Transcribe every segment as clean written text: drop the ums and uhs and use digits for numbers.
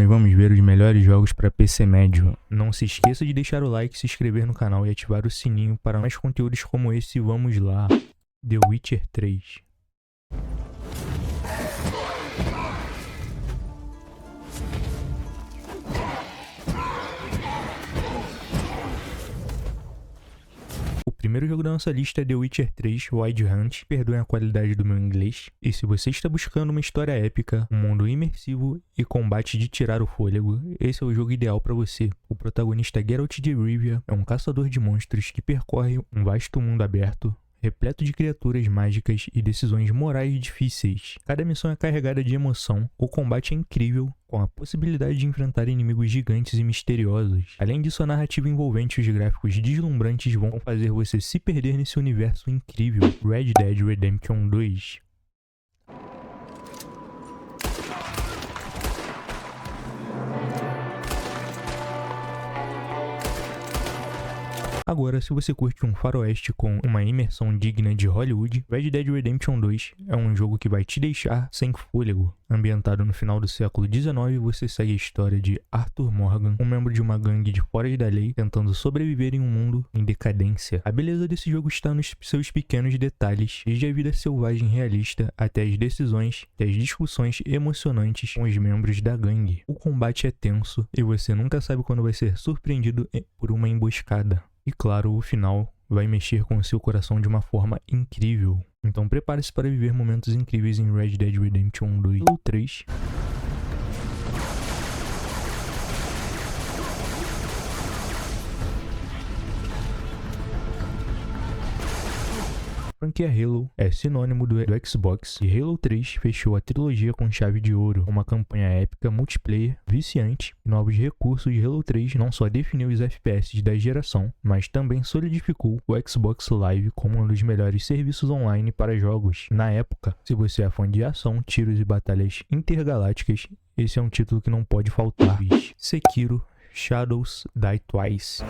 nós vamos ver os melhores jogos para PC médio. Não se esqueça de deixar o like, se inscrever no canal e ativar o sininho para mais conteúdos como esse. Vamos lá. The Witcher 3. O primeiro jogo da nossa lista é The Witcher 3 Wild Hunt. Perdoem a qualidade do meu inglês. E se você está buscando uma história épica, um mundo imersivo e combate de tirar o fôlego, esse é o jogo ideal para você. O protagonista Geralt de Rivia é um caçador de monstros que percorre um vasto mundo aberto, repleto de criaturas mágicas e decisões morais difíceis. Cada missão é carregada de emoção, o combate é incrível, com a possibilidade de enfrentar inimigos gigantes e misteriosos. Além disso, a narrativa envolvente e os gráficos deslumbrantes vão fazer você se perder nesse universo incrível. Red Dead Redemption 2. Agora, se você curte um faroeste com uma imersão digna de Hollywood, Red Dead Redemption 2 é um jogo que vai te deixar sem fôlego. Ambientado no final do século XIX, você segue a história de Arthur Morgan, um membro de uma gangue de fora da lei, tentando sobreviver em um mundo em decadência. A beleza desse jogo está nos seus pequenos detalhes, desde a vida selvagem realista até as decisões e as discussões emocionantes com os membros da gangue. O combate é tenso e você nunca sabe quando vai ser surpreendido por uma emboscada. E claro, o final vai mexer com o seu coração de uma forma incrível. Então prepare-se para viver momentos incríveis em Red Dead Redemption 2 ou 3. A franquia Halo é sinônimo do Xbox e Halo 3 fechou a trilogia com chave de ouro. Uma campanha épica, multiplayer, viciante e novos recursos de Halo 3 não só definiu os FPS da geração, mas também solidificou o Xbox Live como um dos melhores serviços online para jogos. Na época, se você é fã de ação, tiros e batalhas intergalácticas, esse é um título que não pode faltar. Sekiro: Shadows Die Twice.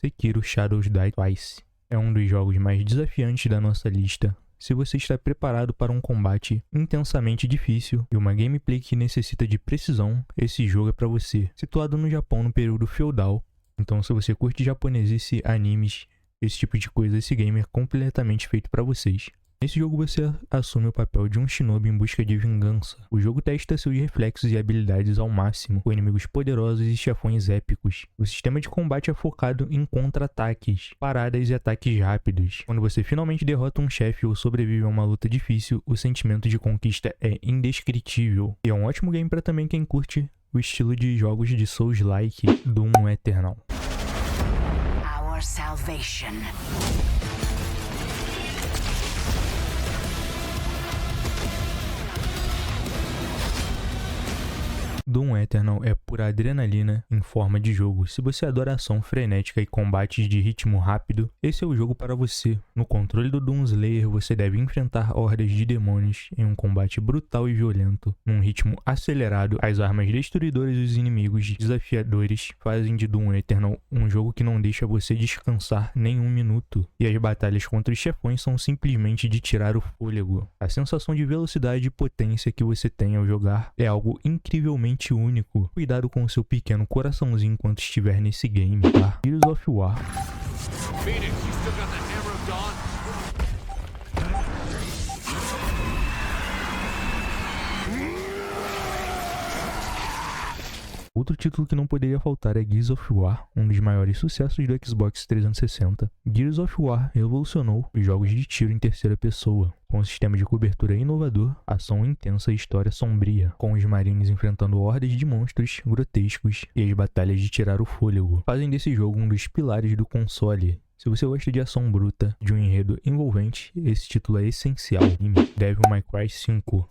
Sekiro: Shadows Die Twice é um dos jogos mais desafiantes da nossa lista. Se você está preparado para um combate intensamente difícil e uma gameplay que necessita de precisão, esse jogo é para você. Situado no Japão no período feudal, então se você curte japonesice, animes, esse tipo de coisa, esse game é completamente feito para vocês. Nesse jogo você assume o papel de um shinobi em busca de vingança. O jogo testa seus reflexos e habilidades ao máximo, com inimigos poderosos e chefões épicos. O sistema de combate é focado em contra-ataques, paradas e ataques rápidos. Quando você finalmente derrota um chefe ou sobrevive a uma luta difícil, o sentimento de conquista é indescritível. E é um ótimo game para também quem curte o estilo de jogos de Souls-like Doom Eternal. Our salvation. Doom Eternal é pura adrenalina em forma de jogo. Se você adora ação frenética e combates de ritmo rápido, esse é o jogo para você. No controle do Doom Slayer, você deve enfrentar hordas de demônios em um combate brutal e violento. Num ritmo acelerado, as armas destruidoras dos inimigos desafiadores fazem de Doom Eternal um jogo que não deixa você descansar nem um minuto. E as batalhas contra os chefões são simplesmente de tirar o fôlego. A sensação de velocidade e potência que você tem ao jogar é algo incrivelmente único. Cuidado com o seu pequeno coraçãozinho enquanto estiver nesse game, tá? Gears of War. Phoenix, you still got the Hammer of Dawn? Outro título que não poderia faltar é Gears of War, um dos maiores sucessos do Xbox 360. Gears of War revolucionou os jogos de tiro em terceira pessoa, com um sistema de cobertura inovador, ação intensa e história sombria, com os marines enfrentando hordas de monstros grotescos e as batalhas de tirar o fôlego. Fazem desse jogo um dos pilares do console. Se você gosta de ação bruta, de um enredo envolvente, esse título é essencial. Devil May Cry 5.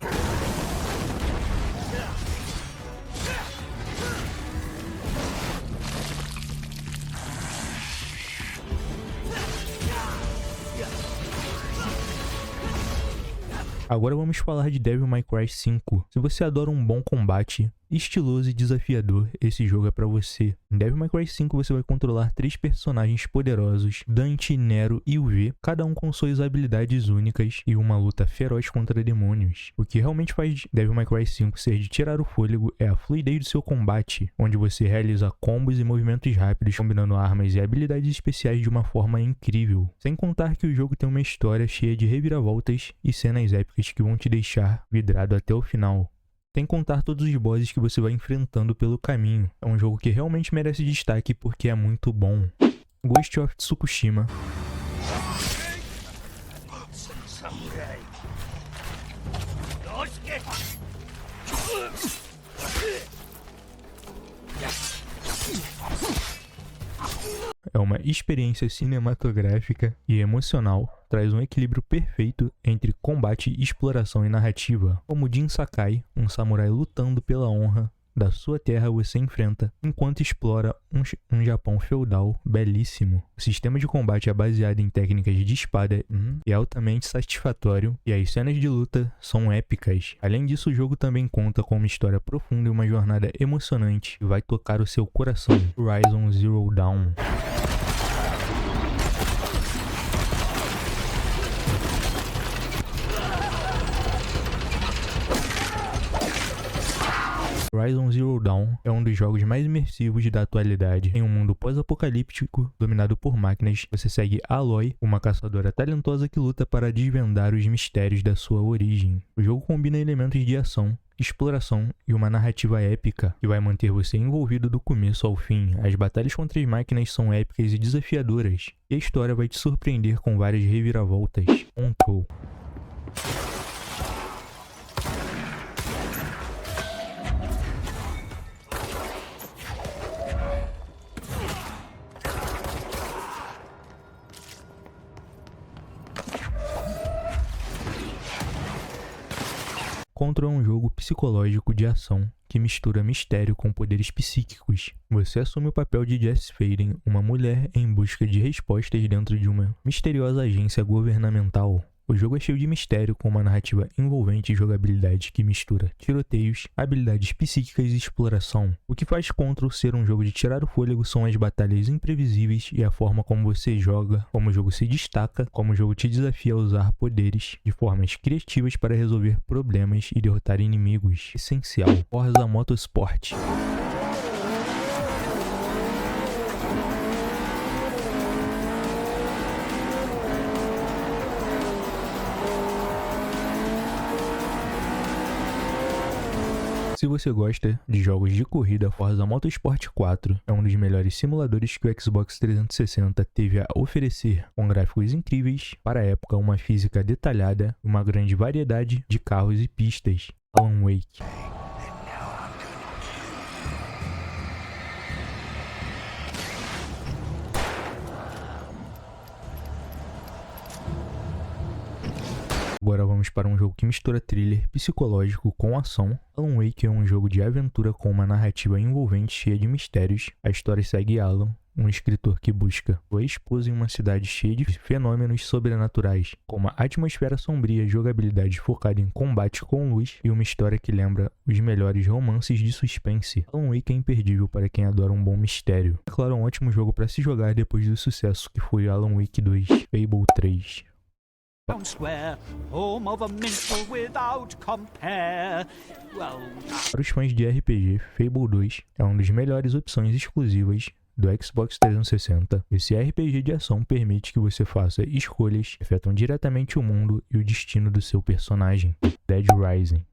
Agora vamos falar de Devil May Cry 5. Se você adora um bom combate, estiloso e desafiador, esse jogo é pra você. Em Devil May Cry 5 você vai controlar 3 personagens poderosos, Dante, Nero e UV, cada um com suas habilidades únicas e uma luta feroz contra demônios. O que realmente faz Devil May Cry 5 ser de tirar o fôlego é a fluidez do seu combate, onde você realiza combos e movimentos rápidos, combinando armas e habilidades especiais de uma forma incrível. Sem contar que o jogo tem uma história cheia de reviravoltas e cenas épicas que vão te deixar vidrado até o final. Sem contar todos os bosses que você vai enfrentando pelo caminho. É um jogo que realmente merece destaque porque é muito bom. Ghost of Tsukushima. É uma experiência cinematográfica e emocional, traz um equilíbrio perfeito entre combate, exploração e narrativa. Como Jin Sakai, um samurai lutando pela honra da sua terra, você enfrenta enquanto explora um Japão feudal belíssimo. O sistema de combate é baseado em técnicas de espada e é altamente satisfatório, e as cenas de luta são épicas. Além disso, o jogo também conta com uma história profunda e uma jornada emocionante que vai tocar o seu coração. Horizon Zero Dawn. Horizon Zero Dawn é um dos jogos mais imersivos da atualidade. Em um mundo pós-apocalíptico dominado por máquinas, você segue Aloy, uma caçadora talentosa que luta para desvendar os mistérios da sua origem. O jogo combina elementos de ação, exploração e uma narrativa épica que vai manter você envolvido do começo ao fim. As batalhas contra as máquinas são épicas e desafiadoras, e a história vai te surpreender com várias reviravoltas. Control. Control é um jogo psicológico de ação que mistura mistério com poderes psíquicos. Você assume o papel de Jess Faden, uma mulher em busca de respostas dentro de uma misteriosa agência governamental. O jogo é cheio de mistério, com uma narrativa envolvente e jogabilidade que mistura tiroteios, habilidades psíquicas e exploração. O que faz Control ser um jogo de tirar o fôlego são as batalhas imprevisíveis e a forma como você joga, como o jogo se destaca, como o jogo te desafia a usar poderes de formas criativas para resolver problemas e derrotar inimigos. Essencial. Forza Motorsport. Se você gosta de jogos de corrida, Forza Motorsport 4 é um dos melhores simuladores que o Xbox 360 teve a oferecer, com gráficos incríveis, para a época uma física detalhada e uma grande variedade de carros e pistas. Alan Wake. Agora vamos para um jogo que mistura thriller psicológico com ação. Alan Wake é um jogo de aventura com uma narrativa envolvente cheia de mistérios. A história segue Alan, um escritor que busca sua esposa em uma cidade cheia de fenômenos sobrenaturais, com uma atmosfera sombria, jogabilidade focada em combate com luz e uma história que lembra os melhores romances de suspense. Alan Wake é imperdível para quem adora um bom mistério. É claro, um ótimo jogo para se jogar depois do sucesso que foi Alan Wake 2, Fable 3. Square, home of a minstrel without compare. Para os fãs de RPG, Fable 2 é uma das melhores opções exclusivas do Xbox 360. Esse RPG de ação permite que você faça escolhas que afetam diretamente o mundo e o destino do seu personagem. Dead Rising.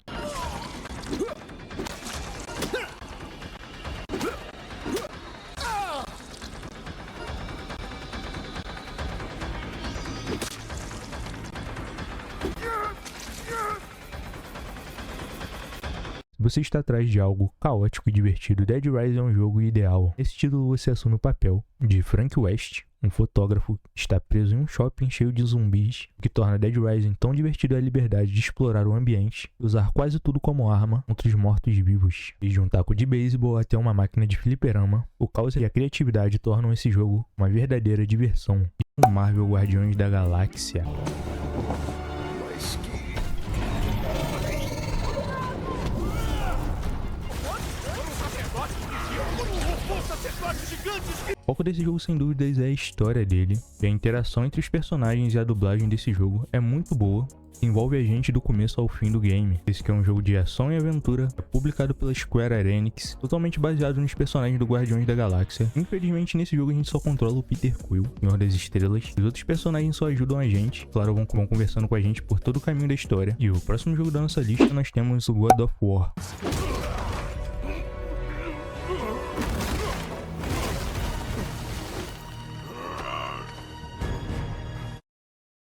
Se você está atrás de algo caótico e divertido, Dead Rising é um jogo ideal. Nesse título você assume o papel de Frank West, um fotógrafo que está preso em um shopping cheio de zumbis. O que torna Dead Rising tão divertido é a liberdade de explorar o ambiente e usar quase tudo como arma contra os mortos-vivos. Desde um taco de beisebol até uma máquina de fliperama, o caos e a criatividade tornam esse jogo uma verdadeira diversão. Marvel Guardiões da Galáxia. O foco desse jogo, sem dúvidas, é a história dele, e a interação entre os personagens e a dublagem desse jogo é muito boa, e envolve a gente do começo ao fim do game. Esse que é um jogo de ação e aventura, é publicado pela Square Enix, totalmente baseado nos personagens do Guardiões da Galáxia. Infelizmente, nesse jogo a gente só controla o Peter Quill, Senhor das Estrelas. Os outros personagens só ajudam a gente, claro, vão conversando com a gente por todo o caminho da história. E o próximo jogo da nossa lista nós temos o God of War.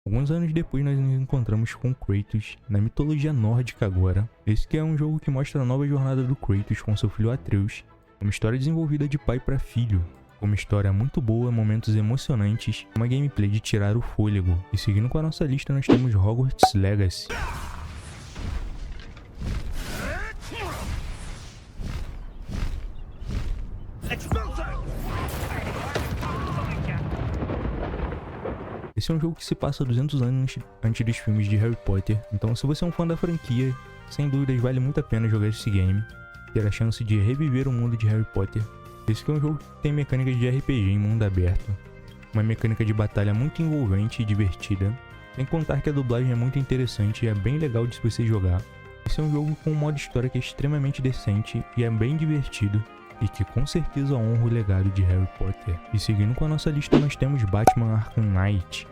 Alguns anos depois nós nos encontramos com Kratos, na mitologia nórdica agora. Esse que é um jogo que mostra a nova jornada do Kratos com seu filho Atreus, uma história desenvolvida de pai para filho. Uma história muito boa, momentos emocionantes, uma gameplay de tirar o fôlego. E seguindo com a nossa lista nós temos Hogwarts Legacy. Esse é um jogo que se passa 200 anos antes dos filmes de Harry Potter, então se você é um fã da franquia, sem dúvidas vale muito a pena jogar esse game, ter a chance de reviver o mundo de Harry Potter. Esse que é um jogo que tem mecânicas de RPG em mundo aberto, uma mecânica de batalha muito envolvente e divertida, sem contar que a dublagem é muito interessante e é bem legal de você jogar. Esse é um jogo com um modo história que é extremamente decente e é bem divertido, e que com certeza honra o legado de Harry Potter. E seguindo com a nossa lista nós temos Batman Arkham Knight.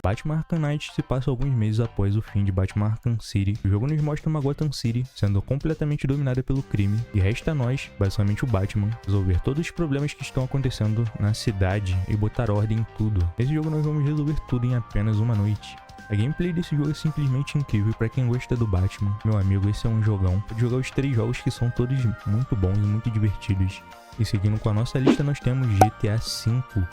Batman Arkham Knight se passa alguns meses após o fim de Batman Arkham City. O jogo nos mostra uma Gotham City sendo completamente dominada pelo crime, e resta a nós, basicamente o Batman, resolver todos os problemas que estão acontecendo na cidade e botar ordem em tudo. Nesse jogo nós vamos resolver tudo em apenas uma noite. A gameplay desse jogo é simplesmente incrível, e pra quem gosta do Batman, meu amigo, esse é um jogão. Pode jogar os 3 jogos que são todos muito bons e muito divertidos. E seguindo com a nossa lista nós temos GTA V.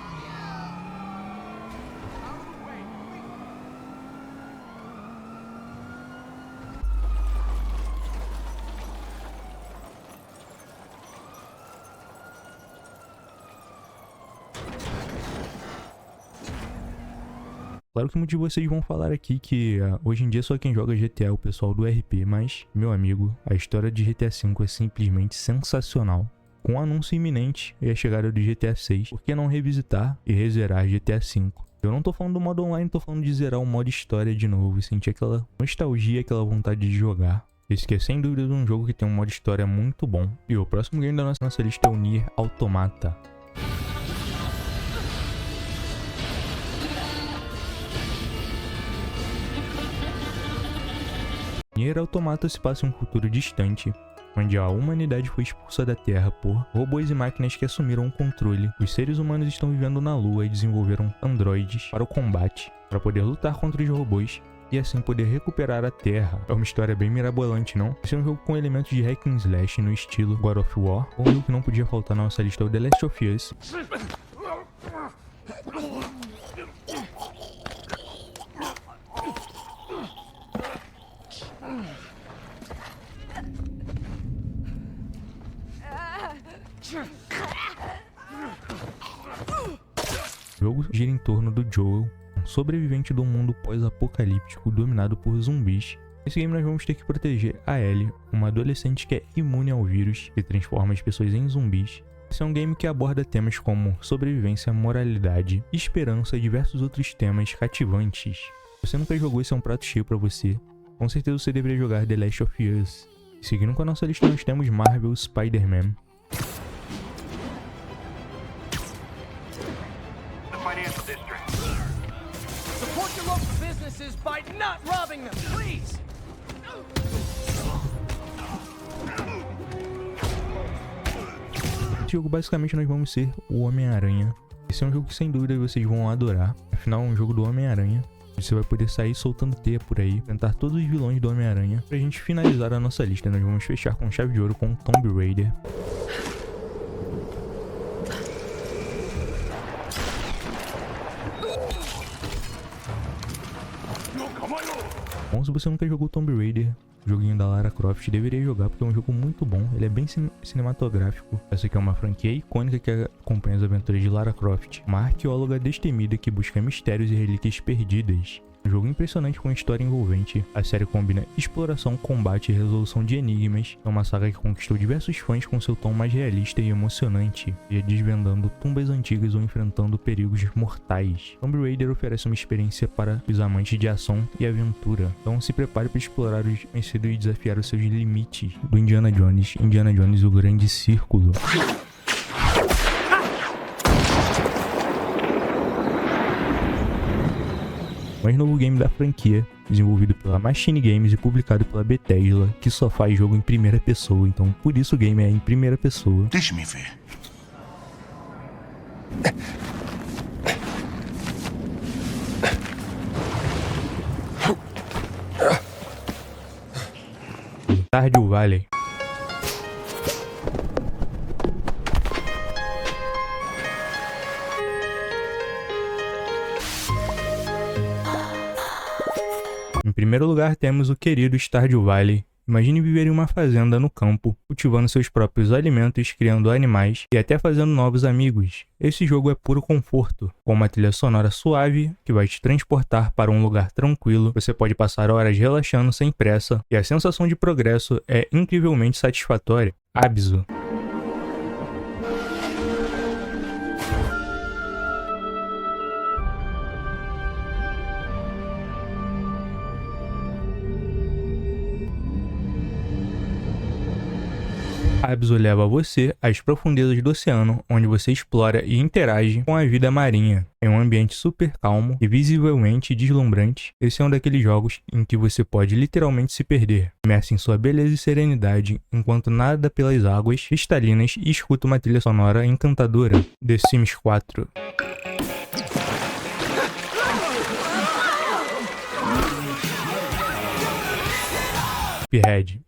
Claro que muitos de vocês vão falar aqui que hoje em dia só quem joga GTA é o pessoal do RP, mas, meu amigo, a história de GTA V é simplesmente sensacional. Com o anúncio iminente e a chegada do GTA 6, por que não revisitar e rezerar GTA V? Eu não tô falando do modo online, tô falando de zerar o modo história de novo e sentir aquela nostalgia, aquela vontade de jogar. Esse que é sem dúvida um jogo que tem um modo história muito bom. E o próximo game da nossa lista é o Nier Automata. Nier Automata se passa em um futuro distante, onde a humanidade foi expulsa da Terra por robôs e máquinas que assumiram o controle. Os seres humanos estão vivendo na Lua e desenvolveram androides para o combate, para poder lutar contra os robôs e assim poder recuperar a Terra. É uma história bem mirabolante, não? Esse é um jogo com elementos de hack and slash no estilo God of War. Um jogo que não podia faltar na nossa lista é o The Last of Us. O jogo gira em torno do Joel, um sobrevivente de um mundo pós-apocalíptico dominado por zumbis. Nesse game nós vamos ter que proteger a Ellie, uma adolescente que é imune ao vírus e transforma as pessoas em zumbis. Esse é um game que aborda temas como sobrevivência, moralidade, esperança e diversos outros temas cativantes. Se você nunca jogou, esse é um prato cheio pra você. Com certeza você deveria jogar The Last of Us. E seguindo com a nossa lista nós temos Marvel Spider-Man. Financial district. Support your local businesses by not robbing them, please! Nesse jogo basicamente nós vamos ser o Homem-Aranha. Esse é um jogo que sem dúvida vocês vão adorar. Afinal é um jogo do Homem-Aranha. Você vai poder sair soltando teia por aí, enfrentar todos os vilões do Homem-Aranha. Pra gente finalizar a nossa lista, nós vamos fechar com chave de ouro com Tomb Raider. Bom, se você nunca jogou Tomb Raider, Joguinho da Lara Croft, deveria jogar porque é um jogo muito bom, ele é bem cinematográfico. Essa aqui é uma franquia icônica que acompanha as aventuras de Lara Croft, uma arqueóloga destemida que busca mistérios e relíquias perdidas. Um jogo impressionante com história envolvente, a série combina exploração, combate e resolução de enigmas. É uma saga que conquistou diversos fãs com seu tom mais realista e emocionante, seja desvendando tumbas antigas ou enfrentando perigos mortais. Tomb Raider oferece uma experiência para os amantes de ação e aventura, então se prepare para explorar os vencidos e desafiar os seus limites. Do Indiana Jones e o Grande Círculo. Mais novo game da franquia, desenvolvido pela Machine Games e publicado pela Bethesda, que só faz jogo em primeira pessoa, então por isso o game é em primeira pessoa. Deixe-me ver. Stardew Valley. Em primeiro lugar temos o querido Stardew Valley. Imagine viver em uma fazenda no campo, cultivando seus próprios alimentos, criando animais e até fazendo novos amigos. Esse jogo é puro conforto, com uma trilha sonora suave que vai te transportar para um lugar tranquilo. Você pode passar horas relaxando sem pressa e a sensação de progresso é incrivelmente satisfatória. Abzu. Abzu leva você às profundezas do oceano, onde você explora e interage com a vida marinha. Em um ambiente super calmo e visivelmente deslumbrante, esse é um daqueles jogos em que você pode literalmente se perder, imerso em sua beleza e serenidade, enquanto nada pelas águas cristalinas e escuta uma trilha sonora encantadora. The Sims 4. Cuphead.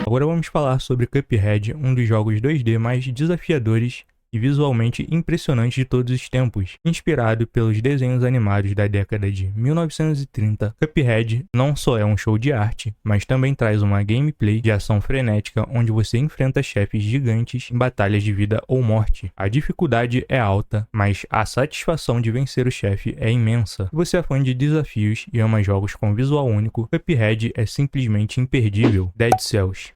Agora vamos falar sobre Cuphead, um dos jogos 2D mais desafiadores e visualmente impressionantes de todos os tempos. Inspirado pelos desenhos animados da década de 1930, Cuphead não só é um show de arte, mas também traz uma gameplay de ação frenética onde você enfrenta chefes gigantes em batalhas de vida ou morte. A dificuldade é alta, mas a satisfação de vencer o chefe é imensa. Se você é fã de desafios e ama jogos com visual único, Cuphead é simplesmente imperdível. Dead Cells.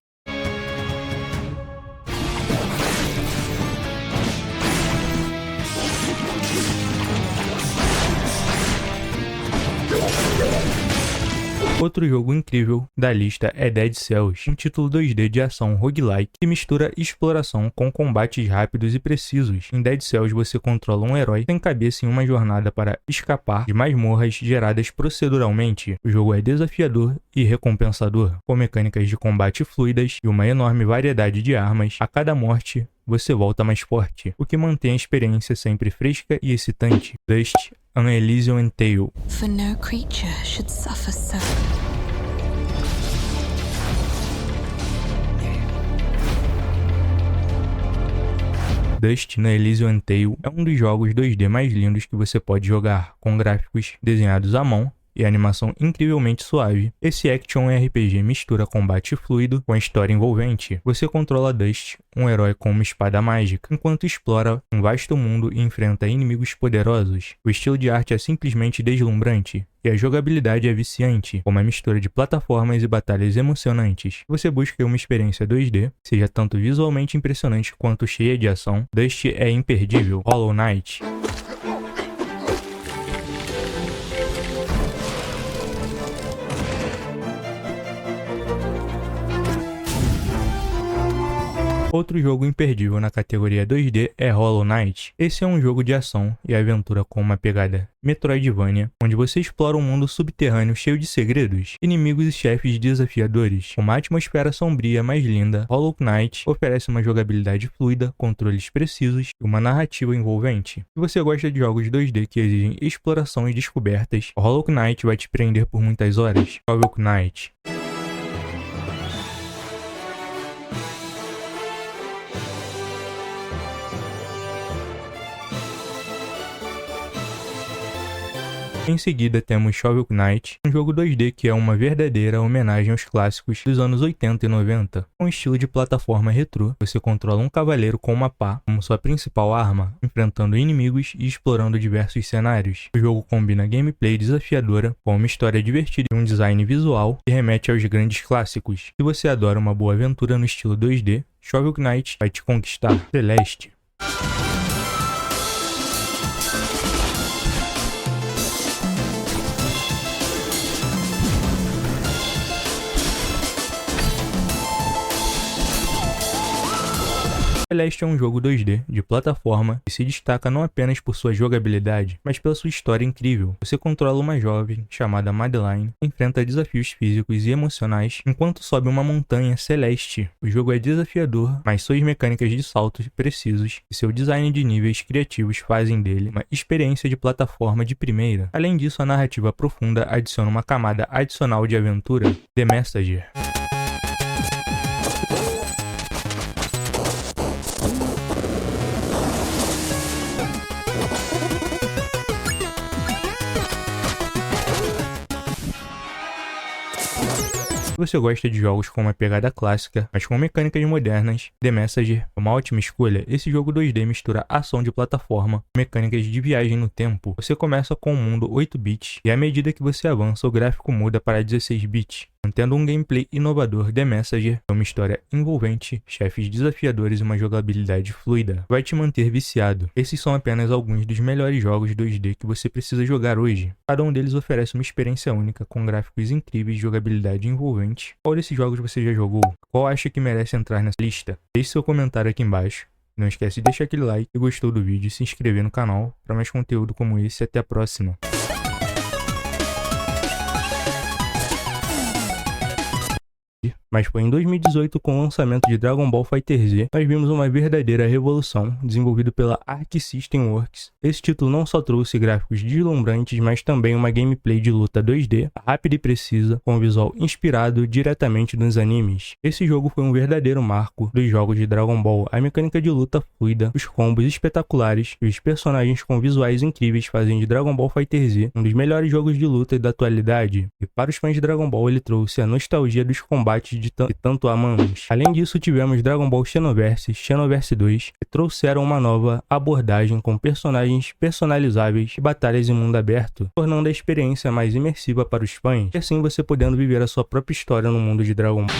Outro jogo incrível da lista é Dead Cells, um título 2D de ação roguelike que mistura exploração com combates rápidos e precisos. Em Dead Cells você controla um herói sem cabeça em uma jornada para escapar de masmorras geradas proceduralmente. O jogo é desafiador e recompensador, com mecânicas de combate fluidas e uma enorme variedade de armas. A cada morte, você volta mais forte, o que mantém a experiência sempre fresca e excitante. Dust: An Elysian Tale. For no creature should suffer so. Dust: An Elysian Tale é um dos jogos 2D mais lindos que você pode jogar, com gráficos desenhados à mão e animação incrivelmente suave. Esse action RPG mistura combate fluido com história envolvente. Você controla Dust, um herói com uma espada mágica, enquanto explora um vasto mundo e enfrenta inimigos poderosos. O estilo de arte é simplesmente deslumbrante e a jogabilidade é viciante, com uma mistura de plataformas e batalhas emocionantes. Você busca uma experiência 2D, seja tanto visualmente impressionante quanto cheia de ação. Dust é imperdível. Hollow Knight. Outro jogo imperdível na categoria 2D é Hollow Knight. Esse é um jogo de ação e aventura com uma pegada Metroidvania, onde você explora um mundo subterrâneo cheio de segredos, inimigos e chefes desafiadores. Com uma atmosfera sombria mais linda, Hollow Knight oferece uma jogabilidade fluida, controles precisos e uma narrativa envolvente. Se você gosta de jogos 2D que exigem exploração e descobertas, Hollow Knight vai te prender por muitas horas. Shovel Knight. Em seguida temos Shovel Knight, um jogo 2D que é uma verdadeira homenagem aos clássicos dos anos 80 e 90. Com estilo de plataforma retrô, você controla um cavaleiro com uma pá como sua principal arma, enfrentando inimigos e explorando diversos cenários. O jogo combina gameplay desafiadora com uma história divertida e um design visual que remete aos grandes clássicos. Se você adora uma boa aventura no estilo 2D, Shovel Knight vai te conquistar. Celeste. Celeste é um jogo 2D de plataforma que se destaca não apenas por sua jogabilidade, mas pela sua história incrível. Você controla uma jovem chamada Madeline, que enfrenta desafios físicos e emocionais enquanto sobe uma montanha celeste. O jogo é desafiador, mas suas mecânicas de saltos precisos e seu design de níveis criativos fazem dele uma experiência de plataforma de primeira. Além disso, a narrativa profunda adiciona uma camada adicional de aventura. The Messenger. Se você gosta de jogos com uma pegada clássica, mas com mecânicas modernas, The Messenger é uma ótima escolha. Esse jogo 2D mistura ação de plataforma, mecânicas de viagem no tempo. Você começa com um mundo 8 bits e à medida que você avança, o gráfico muda para 16 bits. Mantendo um gameplay inovador, The Messenger é uma história envolvente, chefes desafiadores e uma jogabilidade fluida. Vai te manter viciado. Esses são apenas alguns dos melhores jogos 2D que você precisa jogar hoje. Cada um deles oferece uma experiência única, com gráficos incríveis e jogabilidade envolvente. Qual desses jogos você já jogou? Qual acha que merece entrar nessa lista? Deixe seu comentário aqui embaixo. Não esquece de deixar aquele like se gostou do vídeo e se inscrever no canal para mais conteúdo como esse. Até a próxima. Mas foi em 2018, com o lançamento de Dragon Ball FighterZ, nós vimos uma verdadeira revolução desenvolvida pela Arc System Works. Esse título não só trouxe gráficos deslumbrantes, mas também uma gameplay de luta 2D, rápida e precisa, com um visual inspirado diretamente nos animes. Esse jogo foi um verdadeiro marco dos jogos de Dragon Ball. A mecânica de luta fluida, os combos espetaculares e os personagens com visuais incríveis fazem de Dragon Ball FighterZ um dos melhores jogos de luta da atualidade. E para os fãs de Dragon Ball, ele trouxe a nostalgia dos combates que tanto amamos. Além disso, tivemos Dragon Ball Xenoverse, Xenoverse 2, que trouxeram uma nova abordagem com personagens personalizáveis e batalhas em mundo aberto, tornando a experiência mais imersiva para os fãs, e assim você podendo viver a sua própria história no mundo de Dragon Ball.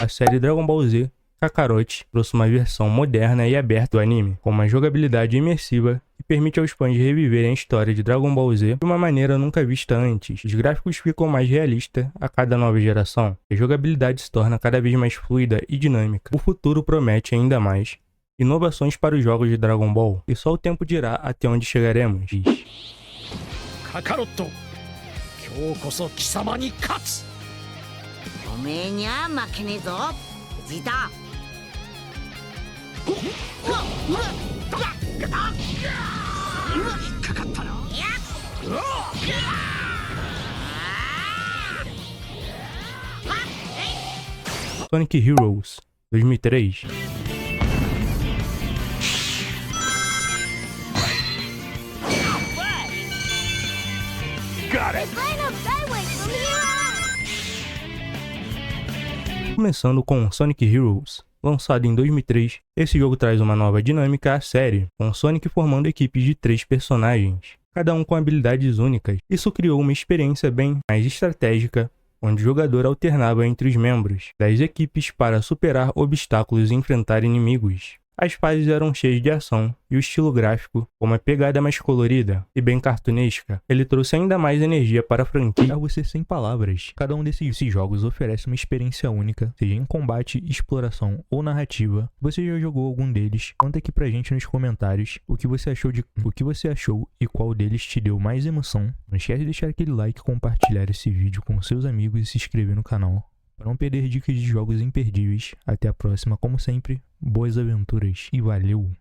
A série Dragon Ball Z Kakarot trouxe uma versão moderna e aberta do anime, com uma jogabilidade imersiva que permite aos fãs reviverem a história de Dragon Ball Z de uma maneira nunca vista antes. Os gráficos ficam mais realistas a cada nova geração, e a jogabilidade se torna cada vez mais fluida e dinâmica. O futuro promete ainda mais inovações para os jogos de Dragon Ball, e só o tempo dirá até onde chegaremos. Kakarot, 今日こそ貴様に勝つ。おめえにゃ負けねえぞ、ジータ。かかったな。Sonic Heroes 2003. Começando com Sonic Heroes, lançado em 2003, esse jogo traz uma nova dinâmica à série, com Sonic formando equipes de 3 personagens, cada um com habilidades únicas. Isso criou uma experiência bem mais estratégica, onde o jogador alternava entre os membros das equipes para superar obstáculos e enfrentar inimigos. As fases eram cheias de ação e o estilo gráfico, com uma pegada mais colorida e bem cartunesca, ele trouxe ainda mais energia para a franquia. A você sem palavras. Cada um desses jogos oferece uma experiência única, seja em combate, exploração ou narrativa. Você já jogou algum deles? Conta aqui pra gente nos comentários o que você achou e qual deles te deu mais emoção. Não esquece de deixar aquele like, compartilhar esse vídeo com seus amigos e se inscrever no canal para não perder dicas de jogos imperdíveis. Até a próxima, como sempre, boas aventuras e valeu!